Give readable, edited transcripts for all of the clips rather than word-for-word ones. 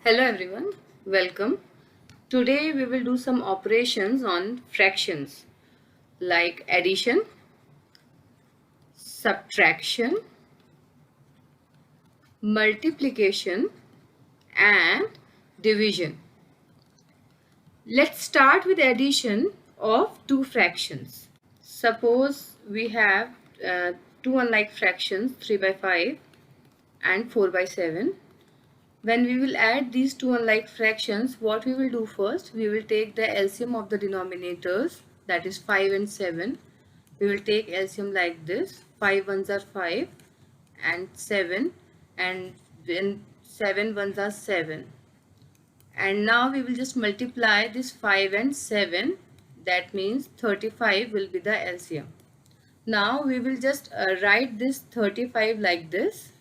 Hello everyone, welcome. Today we will do some operations on fractions like addition, subtraction, multiplication and division. Let's start with addition of two fractions. Suppose we have two unlike fractions 3 by 5 and 4 by 7. When we will add these two unlike fractions, what we will do first, we will take the LCM of the denominators, that is 5 and 7. We will take LCM like this, 5 ones are 5 and 7, and then 7 ones are 7. And now we will just multiply this 5 and 7, that means 35 will be the LCM. Now we will just write this 35 like this.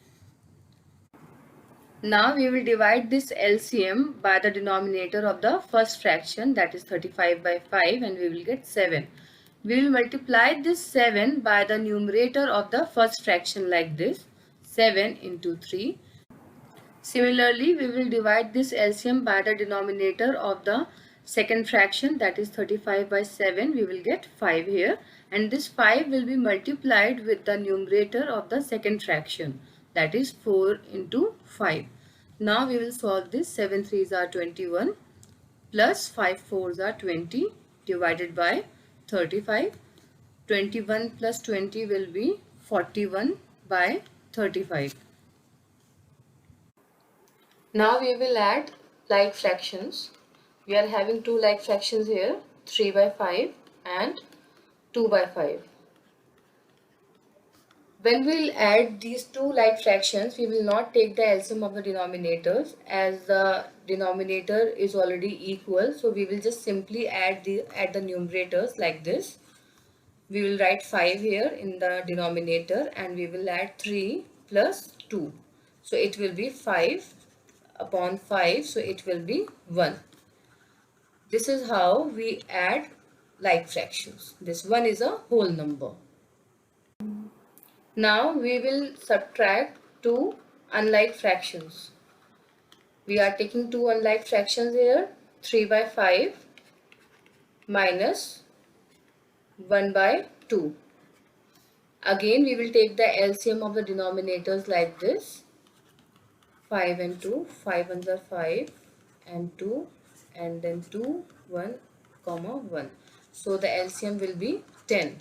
Now we will divide this LCM by the denominator of the first fraction, that is 35 by 5, and we will get 7. We will multiply this 7 by the numerator of the first fraction like this, 7 into 3. Similarly, we will divide this LCM by the denominator of the second fraction, that is 35 by 7. We will get 5 here, and this 5 will be multiplied with the numerator of the second fraction, that is 4 into 5. Now we will solve this. 7 3s are 21 plus 5 4s are 20 divided by 35. 21 plus 20 will be 41 by 35. Now we will add like fractions. We are having two like fractions here, 3 by 5 and 2 by 5. When we will add these two like fractions, we will not take the LCM of the denominators, as the denominator is already equal. So we will just simply add the numerators like this. We will write 5 here in the denominator, and we will add 3 plus 2. So it will be 5 upon 5. So it will be 1. This is how we add like fractions. This one is a whole number. Now we will subtract two unlike fractions. We are taking two unlike fractions here, 3 by 5 minus 1 by 2. Again we will take the LCM of the denominators like this, 5 and 2, 5 ones are 5 and 2, and then 2, 1, comma 1. So the LCM will be 10.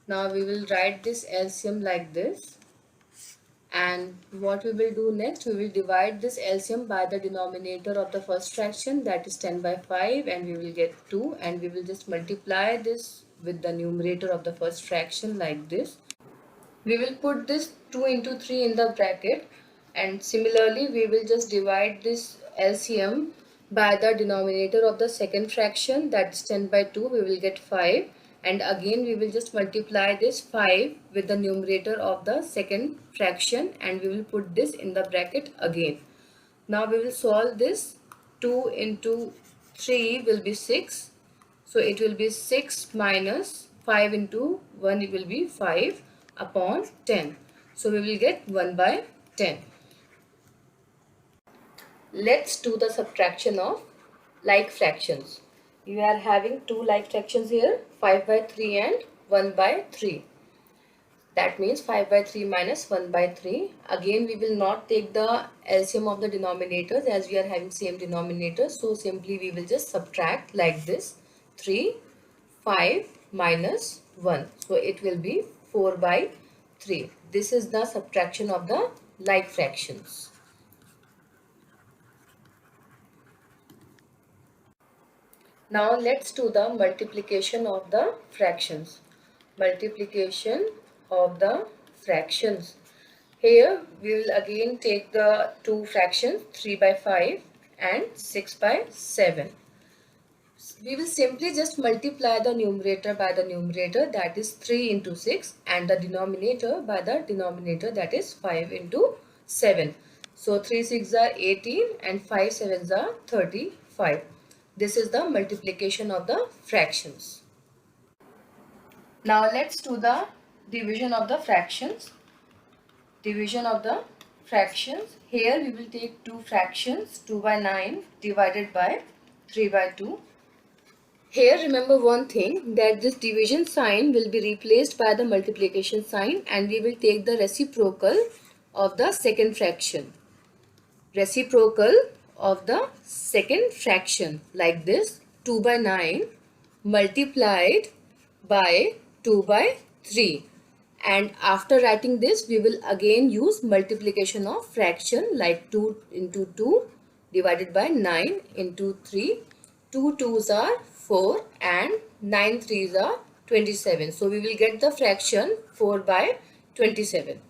Now we will write this LCM like this, and what we will do next, we will divide this LCM by the denominator of the first fraction, that is 10 by 5, and we will get 2, and we will just multiply this with the numerator of the first fraction like this. We will put this 2 into 3 in the bracket, and similarly we will just divide this LCM by the denominator of the second fraction, that is 10 by 2, we will get 5. And again we will just multiply this 5 with the numerator of the second fraction, and we will put this in the bracket again. Now we will solve this. 2 into 3 will be 6. So it will be 6 minus 5 into 1, it will be 5 upon 10. So we will get 1 by 10. Let's do the subtraction of like fractions. You are having two like fractions here, 5 by 3 and 1 by 3. That means 5 by 3 minus 1 by 3. Again we will not take the LCM of the denominators, as we are having same denominator. So simply we will just subtract like this, 3, 5 minus 1. So it will be 4 by 3. This is the subtraction of the like fractions. Now let's do the multiplication of the fractions. Multiplication of the fractions. Here we will again take the two fractions, 3 by 5 and 6 by 7. We will simply just multiply the numerator by the numerator, that is 3 into 6, and the denominator by the denominator, that is 5 into 7. So 3 6 are 18 and 5 7s are 35. This is the multiplication of the fractions. Now let's do the division of the fractions. Division of the fractions. Here we will take two fractions, 2 by 9 divided by 3 by 2. Here remember one thing, that this division sign will be replaced by the multiplication sign and we will take the reciprocal of the second fraction. Reciprocal of the second fraction, like this, 2 by 9 multiplied by 2 by 3. And after writing this, we will again use multiplication of fraction, like 2 into 2 divided by 9 into 3. 2 2s are 4 and 9 3s are 27. So we will get the fraction 4 by 27.